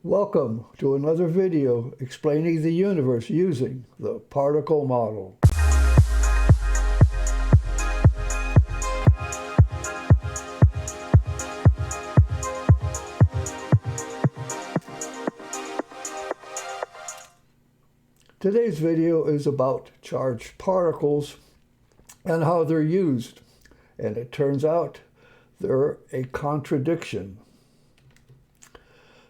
Welcome to another video explaining the universe using the particle model. Today's video is about charged particles and how they're used. And it turns out they're a contradiction.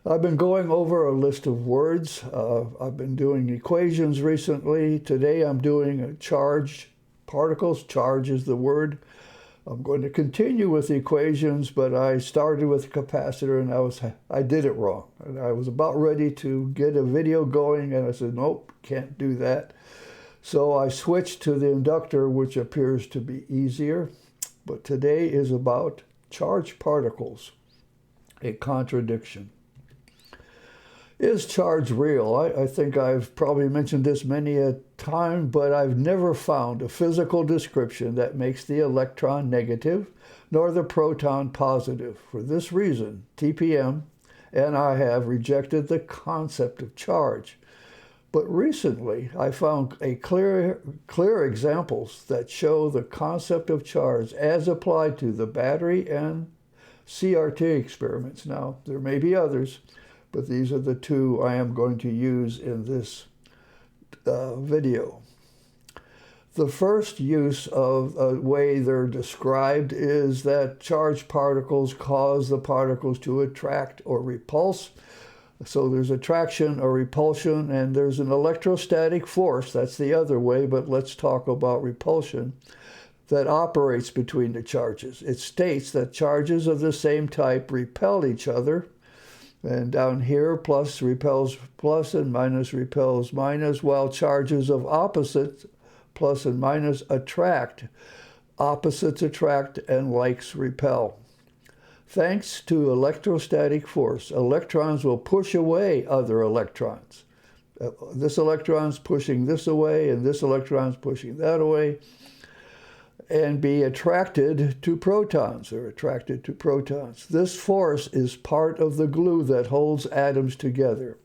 I've been going over a list of words. I've been doing equations recently. Today I'm doing charged particles. Charge is the word. I'm going to continue with the equations, but I started with the capacitor and I did it wrong. And I was about ready to get a video going and I said, nope, can't do that. So I switched to the inductor, which appears to be easier. But today is about charged particles, a contradiction. Is charge real? I think I've probably mentioned this many a time, but I've never found a physical description that makes the electron negative nor the proton positive. For this reason, TPM and I have rejected the concept of charge. But recently, I found clear examples that show the concept of charge as applied to the battery and CRT experiments. Now, there may be others, but these are the two I am going to use in this video. The first use of a way they're described is that charged particles cause the particles to attract or repulse. So there's attraction or repulsion, and there's an electrostatic force, that's the other way, but let's talk about repulsion, that operates between the charges. It states that charges of the same type repel each other, and down here, plus repels plus and minus repels minus, while charges of opposites, plus and minus, attract. Opposites attract and likes repel. Thanks to electrostatic force, electrons will push away other electrons. This electron's pushing this away, and this electron's pushing that away, and be attracted to protons, or attracted to protons. This force is part of the glue that holds atoms together.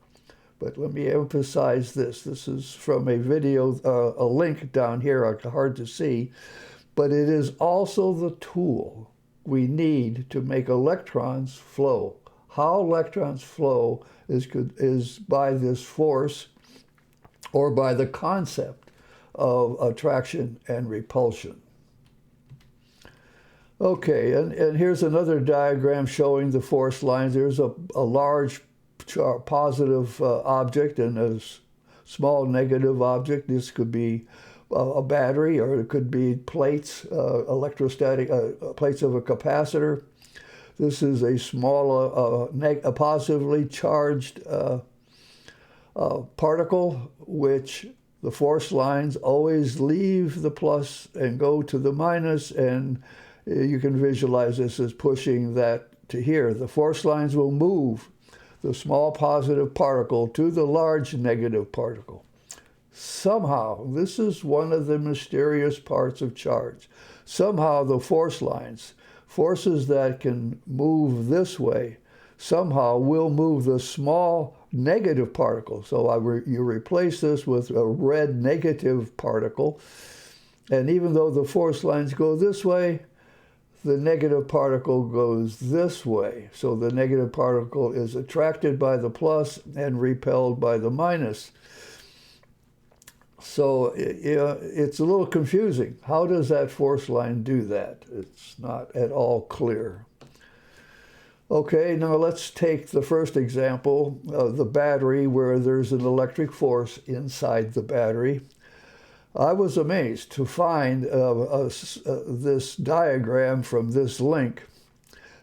But let me emphasize this. This is from a video, a link down here, hard to see, but it is also the tool we need to make electrons flow. How electrons flow is by this force or by the concept of attraction and repulsion. Okay, and here's another diagram showing the force lines. There's a large positive object and a small negative object. This could be a battery, or it could be plates, electrostatic plates of a capacitor. This is a small, a positively charged particle, which the force lines always leave the plus and go to the minus, and you can visualize this as pushing that to here. The force lines will move the small positive particle to the large negative particle. Somehow, this is one of the mysterious parts of charge. Somehow the force lines, forces that can move this way, somehow will move the small negative particle. So you replace this with a red negative particle, and even though the force lines go this way, the negative particle goes this way. So the negative particle is attracted by the plus and repelled by the minus. So it's a little confusing. How does that force line do that? It's not at all clear. Okay, now let's take the first example of the battery, where there's an electric force inside the battery. I was amazed to find this diagram from this link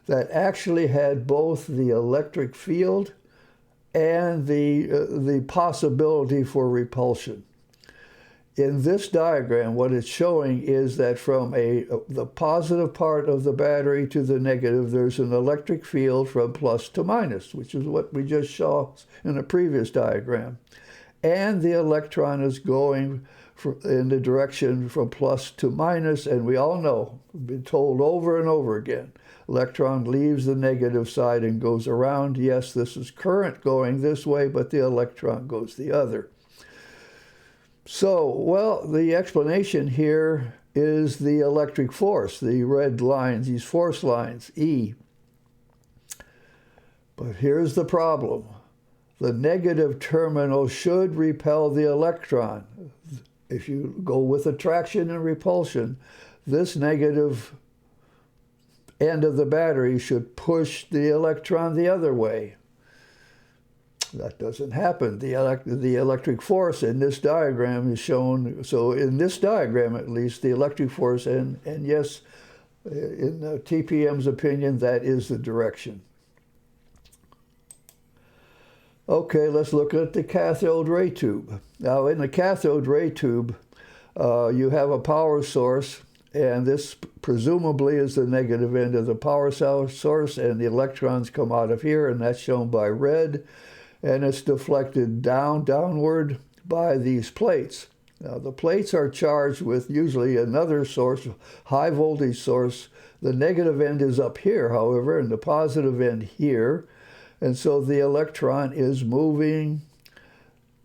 that actually had both the electric field and the possibility for repulsion. In this diagram, what it's showing is that from the positive part of the battery to the negative, there's an electric field from plus to minus, which is what we just saw in a previous diagram. And the electron is going in the direction from plus to minus, and we all know, we've been told over and over again, electron leaves the negative side and goes around. Yes, this is current going this way, but the electron goes the other. So, well, the explanation here is the electric force, the red lines, these force lines, E. But here's the problem. The negative terminal should repel the electron. If you go with attraction and repulsion, this negative end of the battery should push the electron the other way. That doesn't happen. The electric force in this diagram is shown. So in this diagram, at least, the electric force, and yes, in TPM's opinion, that is the direction. Okay, let's look at the cathode ray tube. Now, in the cathode ray tube, you have a power source, and this presumably is the negative end of the power source, and the electrons come out of here, and that's shown by red, and it's deflected downward by these plates. Now, the plates are charged with usually another source, high voltage source. The negative end is up here, however, and the positive end here. And so the electron is moving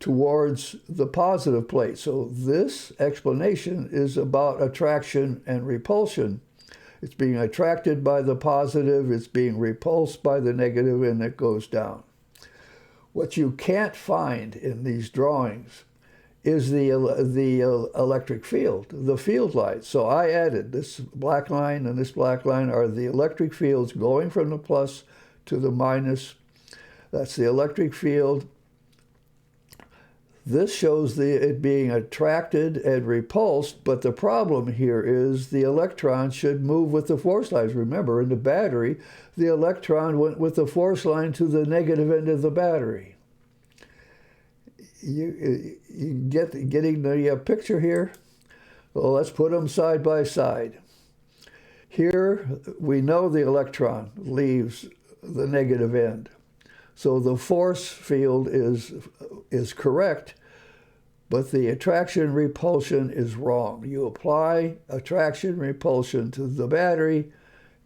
towards the positive plate. So this explanation is about attraction and repulsion. It's being attracted by the positive, it's being repulsed by the negative, and it goes down. What you can't find in these drawings is the electric field, the field lights. So I added this black line and this black line are the electric fields going from the plus to the minus. That's the electric field. This shows it being attracted and repulsed, but the problem here is the electron should move with the force lines. Remember, in the battery, the electron went with the force line to the negative end of the battery. You getting the picture here? Well, let's put them side by side. Here, we know the electron leaves the negative end. So the force field is correct, but the attraction repulsion is wrong. You apply attraction repulsion to the battery,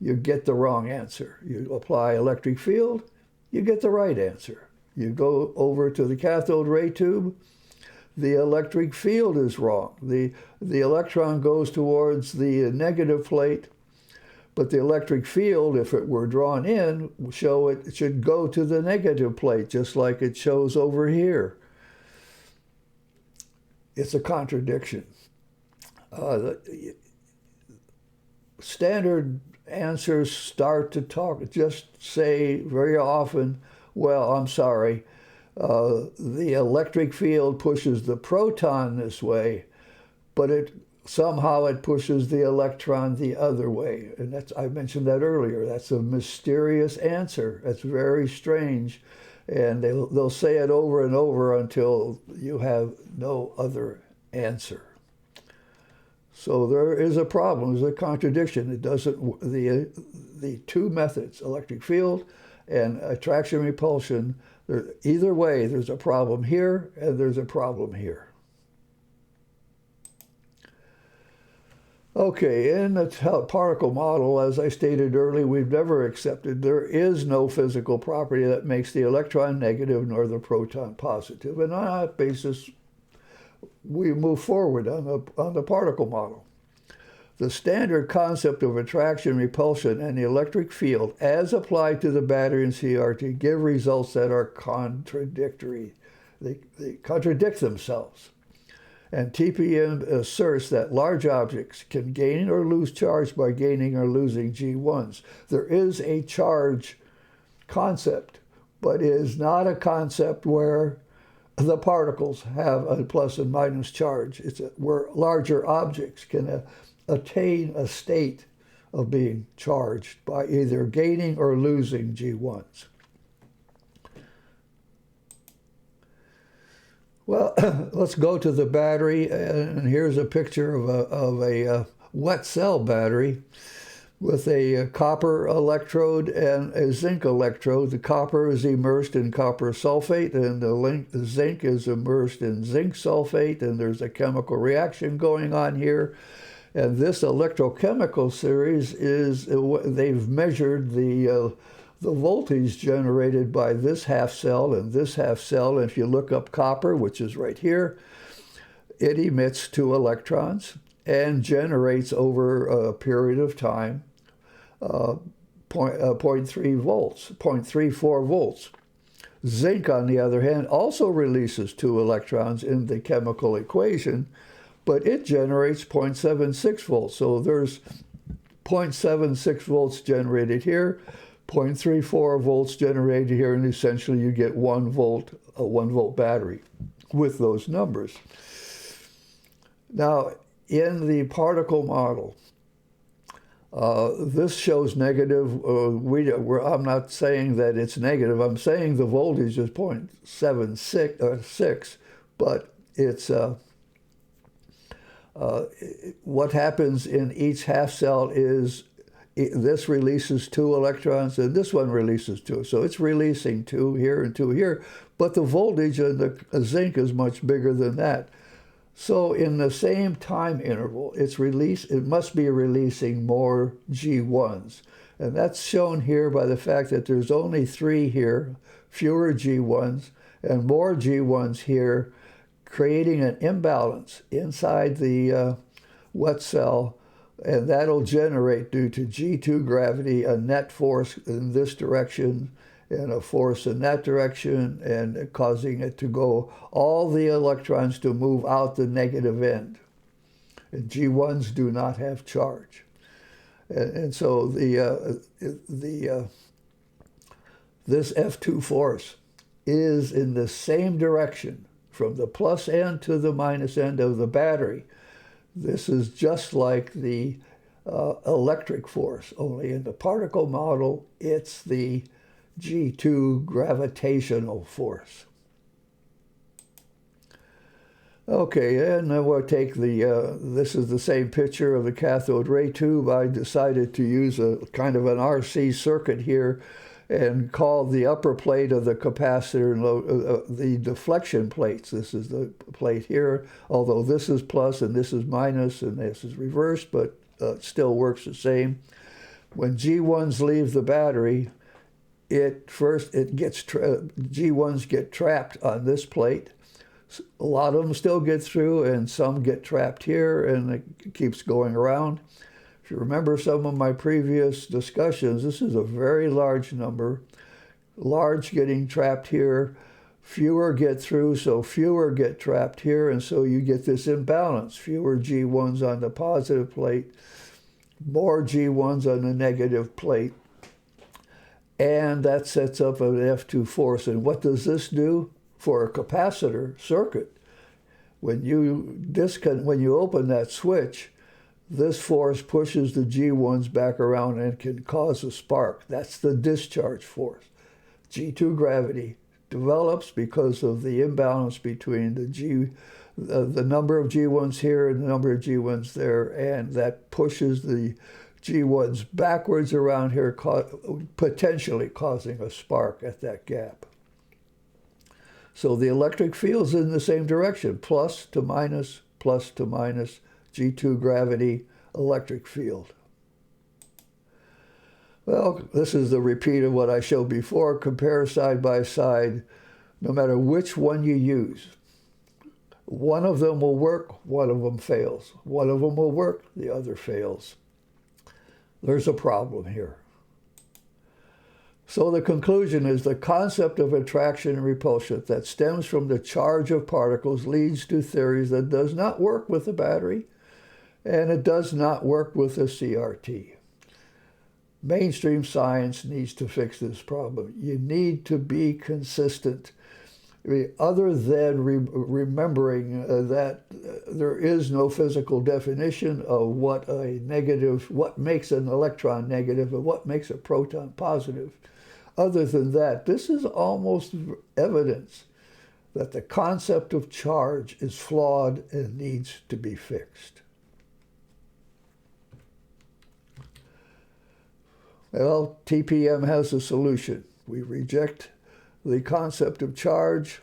you get the wrong answer. You apply electric field, you get the right answer. You go over to the cathode ray tube, the electric field is wrong. The electron goes towards the negative plate, but the electric field, if it were drawn in, it should go to the negative plate, just like it shows over here. It's a contradiction. Standard answers start to talk, just say very often, well, I'm sorry, the electric field pushes the proton this way, but somehow it pushes the electron the other way. And I mentioned that earlier. That's a mysterious answer. That's very strange. And they'll say it over and over until you have no other answer. So there is a problem. There's a contradiction. It doesn't. The two methods, electric field and attraction repulsion, either way, there's a problem here and there's a problem here. Okay, in the particle model, as I stated earlier, we've never accepted there is no physical property that makes the electron negative nor the proton positive. And on that basis, we move forward on the particle model. The standard concept of attraction, repulsion, and the electric field, as applied to the battery and CRT, give results that are contradictory. They contradict themselves. And TPM asserts that large objects can gain or lose charge by gaining or losing G1s. There is a charge concept, but it is not a concept where the particles have a plus and minus charge. It's where larger objects can attain a state of being charged by either gaining or losing G1s. Well, let's go to the battery, and here's a picture of a wet cell battery. with a copper electrode and a zinc electrode. The copper is immersed in copper sulfate, and the zinc is immersed in zinc sulfate, and there's a chemical reaction going on here. And this electrochemical series is, they've measured the voltage generated by this half cell and this half cell. And if you look up copper, which is right here, it emits 2 electrons and generates over a period of time 0.3 volts, 0.34 volts. Zinc, on the other hand, also releases 2 electrons in the chemical equation, but it generates 0.76 volts. So there's 0.76 volts generated here, 0.34 volts generated here, and essentially you get 1 volt, a 1 volt battery with those numbers. Now, in the particle model, this shows negative. I'm not saying that it's negative. I'm saying the voltage is 0.76, but it's what happens in each half cell is this releases 2 electrons and this one releases 2. So it's releasing 2 here and 2 here, but the voltage of the zinc is much bigger than that. So in the same time interval, it must be releasing more G1s. And that's shown here by the fact that there's only 3 here, fewer G1s, and more G1s here, creating an imbalance inside the wet cell, and that'll generate, due to G2 gravity, a net force in this direction and a force in that direction, and causing it to go, all the electrons to move out the negative end. And G1s do not have charge. And so this F2 force is in the same direction from the plus end to the minus end of the battery. This is just like the electric force, only in the particle model, it's the G2 gravitational force. Okay, and then we'll take this is the same picture of the cathode ray tube. I decided to use a kind of an RC circuit here and call the upper plate of the capacitor the deflection plates. This is the plate here, although this is plus and this is minus and this is reversed, but it still works the same. When G1s leave the battery, G1s get trapped on this plate. A lot of them still get through, and some get trapped here, and it keeps going around. If you remember some of my previous discussions, this is a very large number. Large getting trapped here, fewer get through, so fewer get trapped here, and so you get this imbalance. Fewer G1s on the positive plate, more G1s on the negative plate. And that sets up an F2 force. And what does this do for a capacitor circuit? When you open that switch, this force pushes the G1s back around and can cause a spark. That's the discharge force. G2 gravity develops because of the imbalance between the number of G1s here and the number of G1s there, and that pushes the G1s backwards around here, potentially causing a spark at that gap. So the electric field's in the same direction, plus to minus, G2 gravity, electric field. Well, this is the repeat of what I showed before. Compare side by side, no matter which one you use. One of them will work, one of them fails. One of them will work, the other fails. There's a problem here. So the conclusion is the concept of attraction and repulsion that stems from the charge of particles leads to theories that does not work with the battery, and it does not work with the CRT. Mainstream science needs to fix this problem. You need to be consistent. I mean, other than remembering that there is no physical definition of what makes an electron negative and what makes a proton positive. Other than that, this is almost evidence that the concept of charge is flawed and needs to be fixed. Well, TPM has a solution. We reject the concept of charge.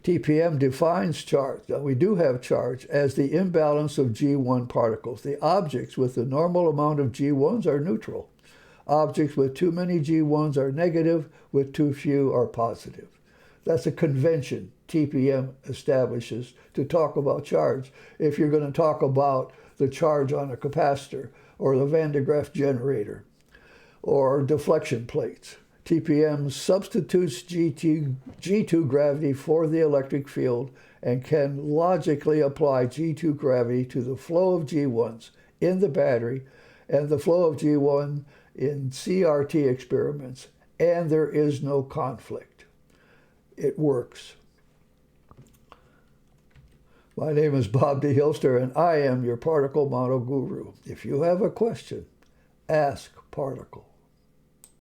TPM defines charge. Now, we do have charge as the imbalance of G1 particles. The objects with the normal amount of G1s are neutral. Objects with too many G1s are negative, with too few are positive. That's a convention TPM establishes to talk about charge. If you're going to talk about the charge on a capacitor or the Van de Graaff generator or deflection plates, TPM substitutes G2 gravity for the electric field and can logically apply G2 gravity to the flow of G1s in the battery and the flow of G1 in CRT experiments, and there is no conflict. It works. My name is Bob D. Hilster, and I am your particle model guru. If you have a question, ask Particle.